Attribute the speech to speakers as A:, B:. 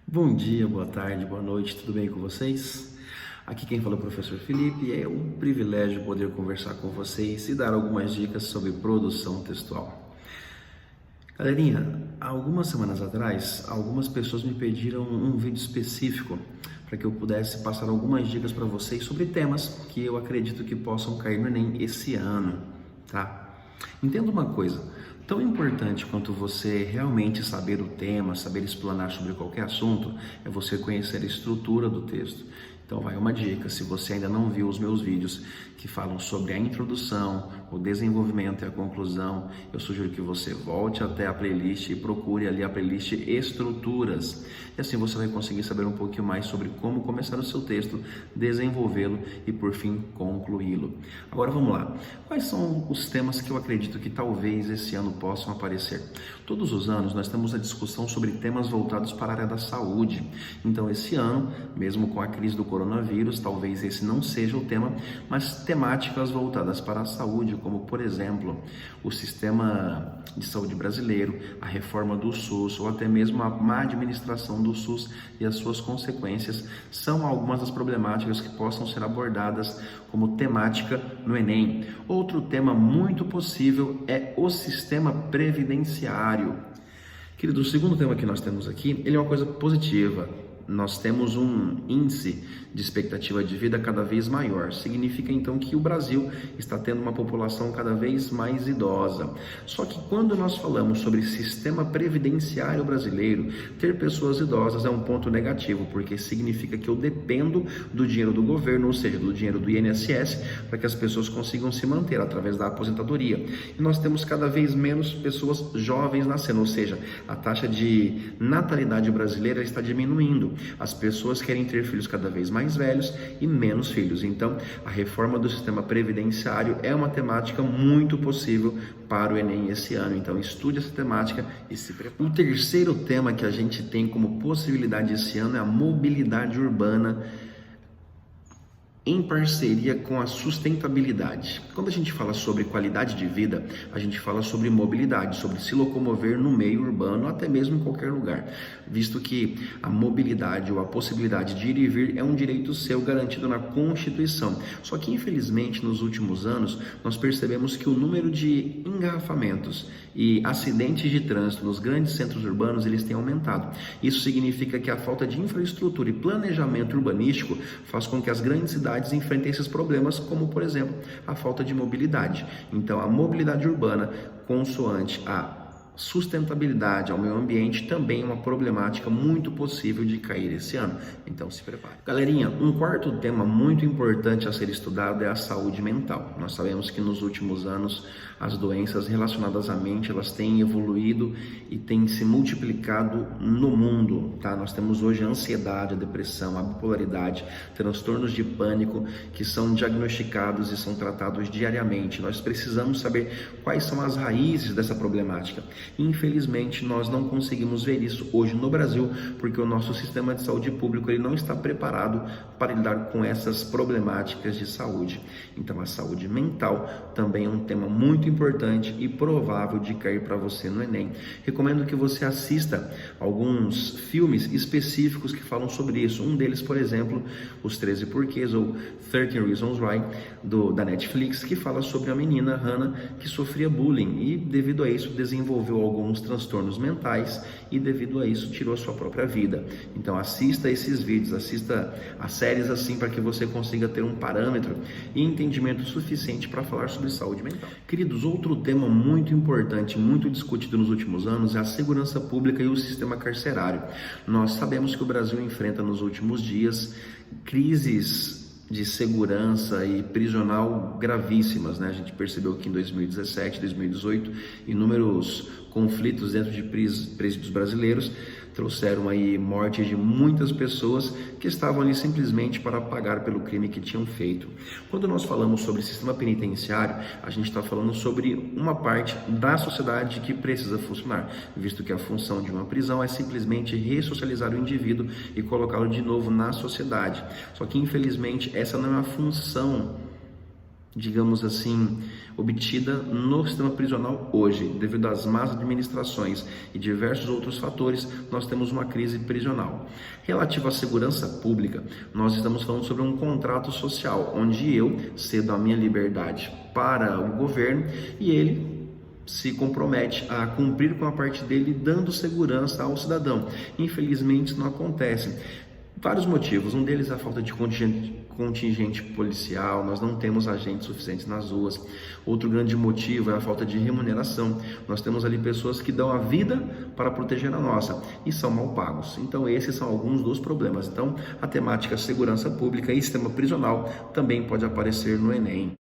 A: Bom dia, boa tarde, boa noite, tudo bem com vocês? Aqui quem fala é o professor Felipe e é um privilégio poder conversar com vocês e dar algumas dicas sobre produção textual. Galerinha, há algumas semanas atrás, algumas pessoas me pediram um vídeo específico para que eu pudesse passar algumas dicas para vocês sobre temas que eu acredito que possam cair no Enem esse ano, tá? Entenda uma coisa, tão importante quanto você realmente saber o tema, saber explanar sobre qualquer assunto, é você conhecer a estrutura do texto. Então vai uma dica, se você ainda não viu os meus vídeos que falam sobre a introdução, o desenvolvimento e a conclusão, eu sugiro que você volte até a playlist e procure ali a playlist Estruturas. E assim você vai conseguir saber um pouquinho mais sobre como começar o seu texto, desenvolvê-lo e por fim concluí-lo. Agora vamos lá, quais são os temas que eu acredito que talvez esse ano possam aparecer? Todos os anos nós temos a discussão sobre temas voltados para a área da saúde. Então esse ano, mesmo com a crise do coronavírus, talvez esse não seja o tema, mas temáticas voltadas para a saúde, como por exemplo, o sistema de saúde brasileiro, a reforma do SUS ou até mesmo a má administração do SUS e as suas consequências, são algumas das problemáticas que possam ser abordadas como temática no Enem. Outro tema muito possível é o sistema previdenciário. Querido, o segundo tema que nós temos aqui, ele é uma coisa positiva. Nós temos um índice de expectativa de vida cada vez maior. Significa então que o Brasil está tendo uma população cada vez mais idosa. Só que quando nós falamos sobre sistema previdenciário brasileiro, ter pessoas idosas é um ponto negativo, porque significa que eu dependo do dinheiro do governo, ou seja, do dinheiro do INSS, para que as pessoas consigam se manter através da aposentadoria. E nós temos cada vez menos pessoas jovens nascendo, ou seja, a taxa de natalidade brasileira está diminuindo. As pessoas querem ter filhos cada vez mais velhos e menos filhos. Então, a reforma do sistema previdenciário é uma temática muito possível para o Enem esse ano. Então, estude essa temática e se prepare. O terceiro tema que a gente tem como possibilidade esse ano é a mobilidade urbana em parceria com a sustentabilidade. Quando a gente fala sobre qualidade de vida, a gente fala sobre mobilidade, sobre se locomover no meio urbano, até mesmo em qualquer lugar, visto que a mobilidade ou a possibilidade de ir e vir é um direito seu garantido na Constituição. Só que, infelizmente, nos últimos anos, nós percebemos que o número de engarrafamentos e acidentes de trânsito nos grandes centros urbanos, eles têm aumentado. Isso significa que a falta de infraestrutura e planejamento urbanístico faz com que as grandes cidades enfrentem esses problemas, como por exemplo a falta de mobilidade. Então a mobilidade urbana, consoante a sustentabilidade ao meio ambiente, também é uma problemática muito possível de cair esse ano. Então se prepare. Galerinha, um quarto tema muito importante a ser estudado é a saúde mental. Nós sabemos que nos últimos anos as doenças relacionadas à mente, elas têm evoluído e têm se multiplicado no mundo, tá? Nós temos hoje a ansiedade, a depressão, a bipolaridade, transtornos de pânico que são diagnosticados e são tratados diariamente. Nós precisamos saber quais são as raízes dessa problemática. Infelizmente, nós não conseguimos ver isso hoje no Brasil, porque o nosso sistema de saúde público ele não está preparado para lidar com essas problemáticas de saúde. Então, a saúde mental também é um tema muito importante e provável de cair para você no Enem. Recomendo que você assista alguns filmes específicos que falam sobre isso. Um deles, por exemplo, Os 13 Porquês, ou 13 Reasons Why, da Netflix, que fala sobre a menina Hannah que sofria bullying e, devido a isso, desenvolveu alguns transtornos mentais e, devido a isso, tirou a sua própria vida. Então, assista esses vídeos, assista a séries assim, para que você consiga ter um parâmetro e entendimento suficiente para falar sobre saúde mental. Queridos, outro tema muito importante, muito discutido nos últimos anos é a segurança pública e o sistema carcerário. Nós sabemos que o Brasil enfrenta nos últimos dias crises de segurança e prisional gravíssimas, né? A gente percebeu que em 2017, 2018, inúmeros conflitos dentro de presídios brasileiros trouxeram aí mortes de muitas pessoas que estavam ali simplesmente para pagar pelo crime que tinham feito. Quando nós falamos sobre sistema penitenciário, a gente está falando sobre uma parte da sociedade que precisa funcionar, visto que a função de uma prisão é simplesmente ressocializar o indivíduo e colocá-lo de novo na sociedade. Só que, infelizmente, essa não é a função digamos assim, obtida no sistema prisional hoje, devido às más administrações e diversos outros fatores, nós temos uma crise prisional. Relativo à segurança pública, nós estamos falando sobre um contrato social, onde eu cedo a minha liberdade para o governo e ele se compromete a cumprir com a parte dele, dando segurança ao cidadão. Infelizmente, isso não acontece. Vários motivos, um deles é a falta de contingente policial, nós não temos agentes suficientes nas ruas. Outro grande motivo é a falta de remuneração, nós temos ali pessoas que dão a vida para proteger a nossa e são mal pagos. Então esses são alguns dos problemas. Então a temática segurança pública e sistema prisional também pode aparecer no Enem.